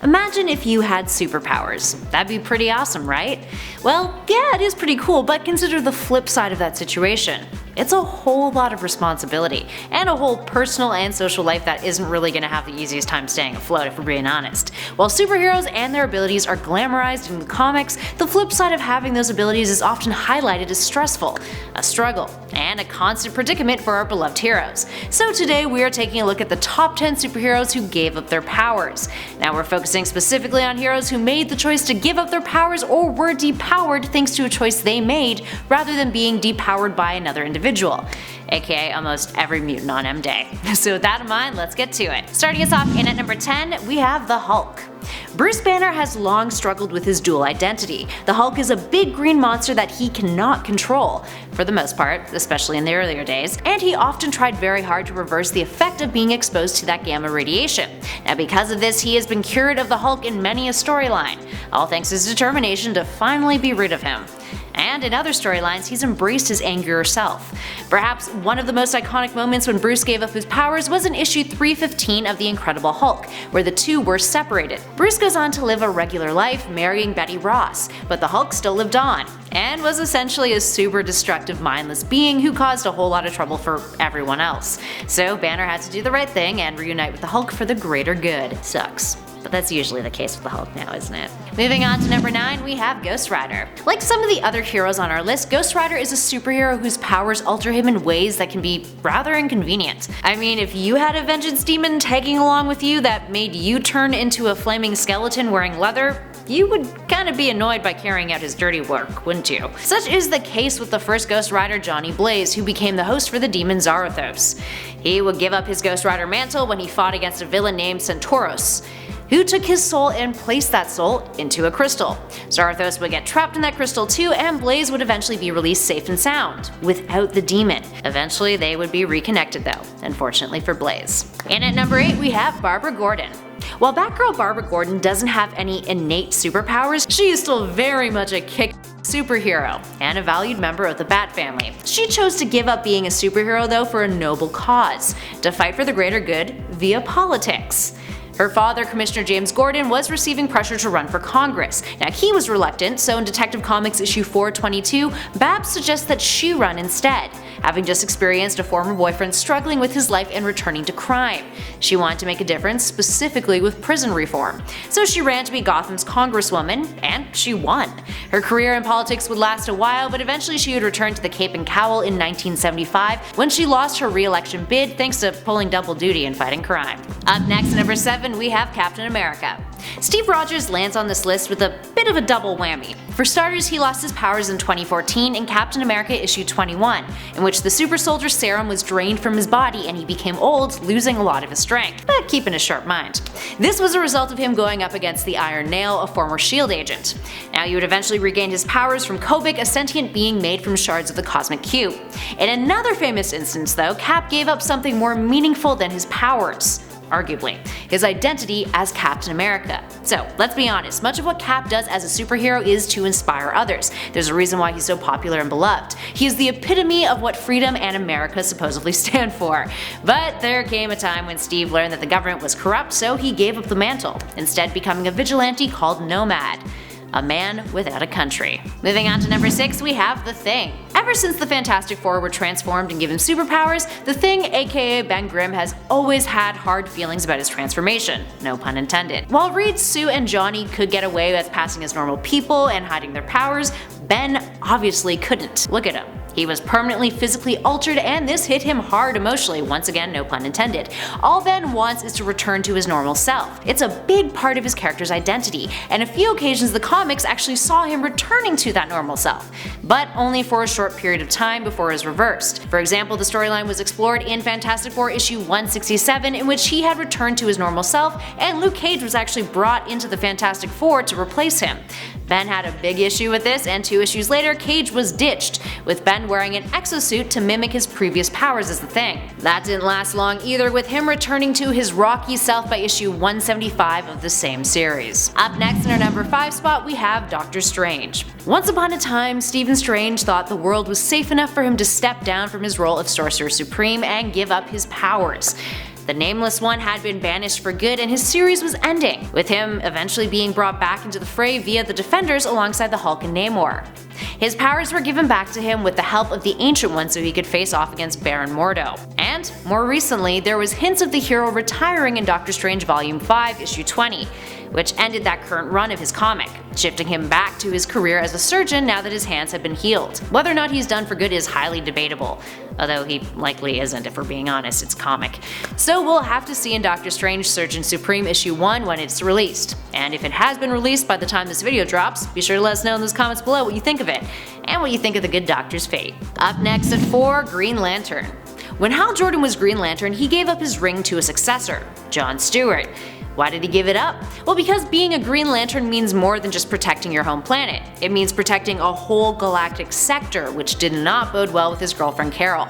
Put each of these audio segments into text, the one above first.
Imagine if you had superpowers. That'd be pretty awesome, right? Well, yeah, it is pretty cool, but consider the flip side of that situation. It's a whole lot of responsibility, and a whole personal and social life that isn't really going to have the easiest time staying afloat, if we're being honest. While superheroes and their abilities are glamorized in the comics, the flip side of having those abilities is often highlighted as stressful, a struggle, and a constant predicament for our beloved heroes. So today we are taking a look at the top 10 superheroes who gave up their powers. Now we're focusing specifically on heroes who made the choice to give up their powers or were depowered thanks to a choice they made, rather than being depowered by another individual, aka almost every mutant on M-Day. So with that in mind, let's get to it. Starting us off in at number 10, we have the Hulk. Bruce Banner has long struggled with his dual identity. The Hulk is a big green monster that he cannot control, for the most part, especially in the earlier days, and he often tried very hard to reverse the effect of being exposed to that gamma radiation. Now because of this, he has been cured of the Hulk in many a storyline, all thanks to his determination to finally be rid of him. And in other storylines, he's embraced his angrier self. Perhaps one of the most iconic moments when Bruce gave up his powers was in issue 315 of The Incredible Hulk, where the two were separated. Bruce goes on to live a regular life, marrying Betty Ross, but the Hulk still lived on, and was essentially a super destructive, mindless being who caused a whole lot of trouble for everyone else. So Banner had to do the right thing and reunite with the Hulk for the greater good. Sucks. But that's usually the case with the Hulk now, isn't it? Moving on to number 9, we have Ghost Rider. Like some of the other heroes on our list, Ghost Rider is a superhero whose powers alter him in ways that can be rather inconvenient. I mean, if you had a vengeance demon tagging along with you that made you turn into a flaming skeleton wearing leather, you would kinda be annoyed by carrying out his dirty work, wouldn't you? Such is the case with the first Ghost Rider, Johnny Blaze, who became the host for the demon Zarathos. He would give up his Ghost Rider mantle when he fought against a villain named Centauros, who took his soul and placed that soul into a crystal. Zarathos would get trapped in that crystal too, and Blaze would eventually be released safe and sound, without the demon. Eventually they would be reconnected though, unfortunately for Blaze. And at number 8 we have Barbara Gordon. While Batgirl Barbara Gordon doesn't have any innate superpowers, she is still very much a kick superhero, and a valued member of the Bat family. She chose to give up being a superhero though for a noble cause, to fight for the greater good via politics. Her father, Commissioner James Gordon, was receiving pressure to run for Congress. Now he was reluctant, so in Detective Comics issue 422, Babs suggests that she run instead, having just experienced a former boyfriend struggling with his life and returning to crime. She wanted to make a difference, specifically with prison reform. So she ran to be Gotham's congresswoman, and she won. Her career in politics would last a while, but eventually she would return to the Cape and Cowl in 1975 when she lost her re-election bid thanks to pulling double duty and fighting crime. Up next at number 7 we have Captain America. Steve Rogers lands on this list with a bit of a double whammy. For starters, he lost his powers in 2014 in Captain America issue 21, in which the super soldier serum was drained from his body and he became old, losing a lot of his strength, but keeping a sharp mind. This was a result of him going up against the Iron Nail, a former S.H.I.E.L.D. agent. Now he would eventually regain his powers from Kobik, a sentient being made from shards of the Cosmic Cube. In another famous instance though, Cap gave up something more meaningful than his powers. Arguably, his identity as Captain America. So let's be honest, much of what Cap does as a superhero is to inspire others. There's a reason why he's so popular and beloved. He is the epitome of what freedom and America supposedly stand for. But there came a time when Steve learned that the government was corrupt, so he gave up the mantle, instead becoming a vigilante called Nomad. A man without a country. Moving on to number 6, we have The Thing. Ever since the Fantastic Four were transformed and given superpowers, The Thing, aka Ben Grimm, has always had hard feelings about his transformation, no pun intended. While Reed, Sue, and Johnny could get away with passing as normal people and hiding their powers, Ben obviously couldn't. Look at him. He was permanently physically altered, and this hit him hard emotionally, once again no pun intended. All Ben wants is to return to his normal self. It's a big part of his character's identity, and a few occasions the comics actually saw him returning to that normal self, but only for a short period of time before it was reversed. For example, the storyline was explored in Fantastic Four issue 167, in which he had returned to his normal self, and Luke Cage was actually brought into the Fantastic Four to replace him. Ben had a big issue with this, and 2 issues later, Cage was ditched, with Ben wearing an exosuit to mimic his previous powers as the Thing. That didn't last long either, with him returning to his rocky self by issue 175 of the same series. Up next in our number 5 spot, we have Doctor Strange. Once upon a time, Stephen Strange thought the world was safe enough for him to step down from his role of Sorcerer Supreme and give up his powers. The Nameless One had been banished for good and his series was ending, with him eventually being brought back into the fray via the Defenders alongside the Hulk and Namor. His powers were given back to him with the help of the Ancient One so he could face off against Baron Mordo. And, more recently, there was hints of the hero retiring in Doctor Strange Volume 5, Issue 20, which ended that current run of his comic, shifting him back to his career as a surgeon now that his hands have been healed. Whether or not he's done for good is highly debatable, although he likely isn't if we're being honest, it's comic. So we'll have to see in Doctor Strange Surgeon Supreme Issue 1 when it's released. And if it has been released by the time this video drops, be sure to let us know in those comments below what you think of it, and what you think of the good doctor's fate. Up next at 4, Green Lantern. When Hal Jordan was Green Lantern, he gave up his ring to a successor, John Stewart. Why did he give it up? Well, because being a Green Lantern means more than just protecting your home planet. It means protecting a whole galactic sector, which did not bode well with his girlfriend Carol.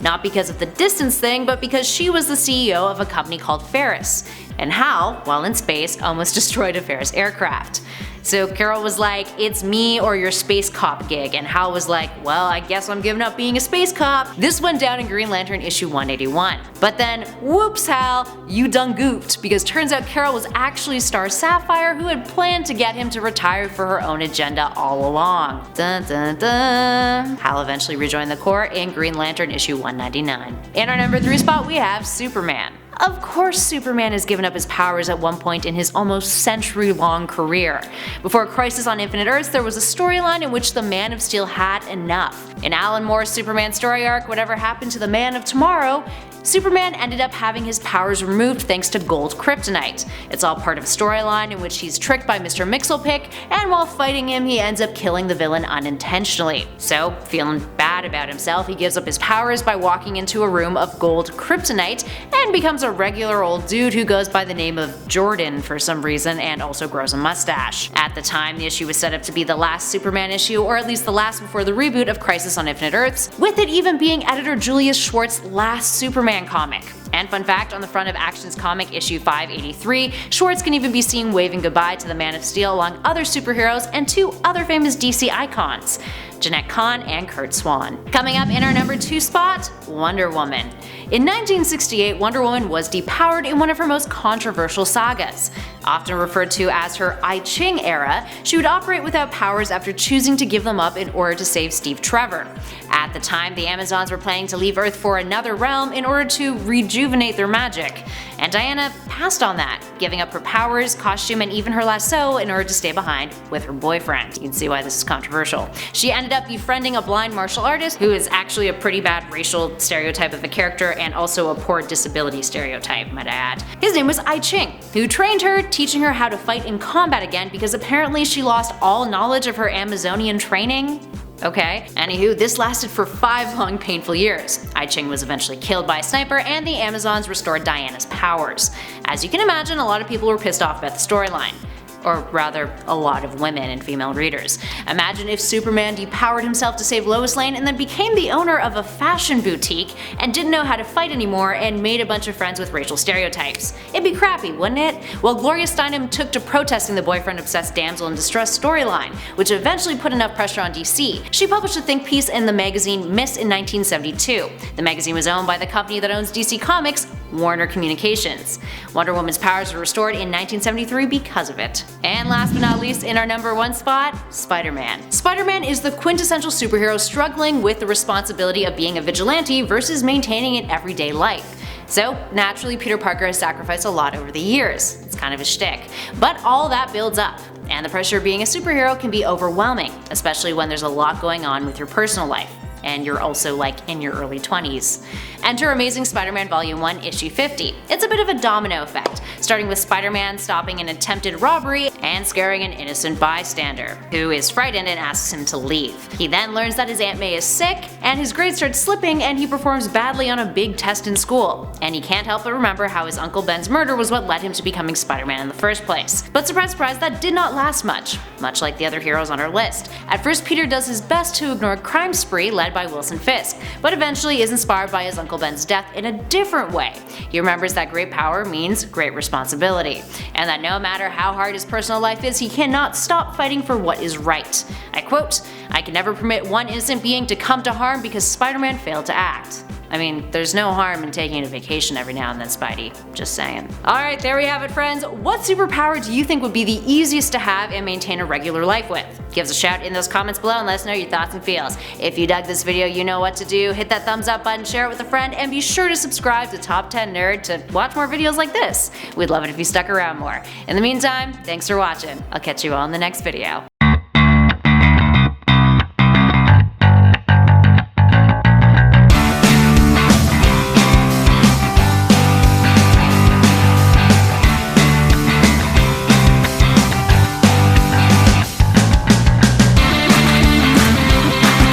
Not because of the distance thing, but because she was the CEO of a company called Ferris, and Hal, while in space, almost destroyed a Ferris aircraft. So Carol was like, "It's me or your space cop gig," and Hal was like, "Well, I guess I'm giving up being a space cop." This went down in Green Lantern issue 181. But then, whoops Hal, you done goofed, because turns out Carol was actually Star Sapphire who had planned to get him to retire for her own agenda all along. Dun dun dun. Hal eventually rejoined the Corps in Green Lantern issue 199. In our number 3 spot we have Superman. Of course Superman has given up his powers at one point in his almost century-long career. Before Crisis on Infinite Earths, there was a storyline in which the Man of Steel had enough. In Alan Moore's Superman story arc, Whatever Happened to the Man of Tomorrow, Superman ended up having his powers removed thanks to gold kryptonite. It's all part of a storyline in which he's tricked by Mr. Mxyzptlk, and while fighting him he ends up killing the villain unintentionally. So, feeling bad about himself, he gives up his powers by walking into a room of gold kryptonite and becomes a regular old dude who goes by the name of Jordan for some reason and also grows a mustache. At the time, the issue was set up to be the last Superman issue, or at least the last before the reboot of Crisis on Infinite Earths, with it even being editor Julius Schwartz's last Superman comic. And fun fact, on the front of Action's comic issue 583, Schwartz can even be seen waving goodbye to the Man of Steel along other superheroes and 2 other famous DC icons, Jeanette Kahn and Kurt Swan. Coming up in our number 2 spot, Wonder Woman. In 1968, Wonder Woman was depowered in one of her most controversial sagas. Often referred to as her Ching era, she would operate without powers after choosing to give them up in order to save Steve Trevor. At the time, the Amazons were planning to leave Earth for another realm in order to rejuvenate their magic, and Diana passed on that, giving up her powers, costume, and even her lasso in order to stay behind with her boyfriend. You can see why this is controversial. She ended up befriending a blind martial artist who is actually a pretty bad racial stereotype of a character and also a poor disability stereotype, might I add. His name was Ching, who trained her, teaching her how to fight in combat again because apparently she lost all knowledge of her Amazonian training. Okay, anywho, this lasted for 5 long painful years. Ching was eventually killed by a sniper and the Amazons restored Diana's powers. As you can imagine, a lot of people were pissed off about the storyline. Or rather, a lot of women and female readers. Imagine if Superman depowered himself to save Lois Lane and then became the owner of a fashion boutique and didn't know how to fight anymore and made a bunch of friends with racial stereotypes. It'd be crappy, wouldn't it? Well, Gloria Steinem took to protesting the boyfriend-obsessed damsel in distress storyline, which eventually put enough pressure on DC. She published a think piece in the magazine Miss in 1972. The magazine was owned by the company that owns DC Comics, Warner Communications. Wonder Woman's powers were restored in 1973 because of it. And last but not least, in our number 1 spot, Spider-Man. Spider-Man is the quintessential superhero struggling with the responsibility of being a vigilante versus maintaining an everyday life. So naturally, Peter Parker has sacrificed a lot over the years. It's kind of a shtick. But all that builds up, and the pressure of being a superhero can be overwhelming, especially when there's a lot going on with your personal life, and you're also like in your early 20s. Enter Amazing Spider-Man Volume 1 Issue 50. It's a bit of a domino effect, starting with Spider-Man stopping an attempted robbery and scaring an innocent bystander, who is frightened and asks him to leave. He then learns that his Aunt May is sick, and his grades start slipping and he performs badly on a big test in school. And he can't help but remember how his Uncle Ben's murder was what led him to becoming Spider-Man in the first place. But surprise surprise, that did not last much like the other heroes on our list. At first, Peter does his best to ignore Crime Spree led by Wilson Fisk, but eventually is inspired by his Uncle Ben's death in a different way. He remembers that great power means great responsibility, and that no matter how hard his personal life is, he cannot stop fighting for what is right. I quote, "I can never permit one innocent being to come to harm because Spider-Man failed to act." I mean, there's no harm in taking a vacation every now and then, Spidey. Just saying. Alright, there we have it, friends. What superpower do you think would be the easiest to have and maintain a regular life with? Give us a shout in those comments below and let us know your thoughts and feels. If you dug this video, you know what to do. Hit that thumbs up button, share it with a friend, and be sure to subscribe to Top 10 Nerd to watch more videos like this. We'd love it if you stuck around more. In the meantime, thanks for watching. I'll catch you all in the next video.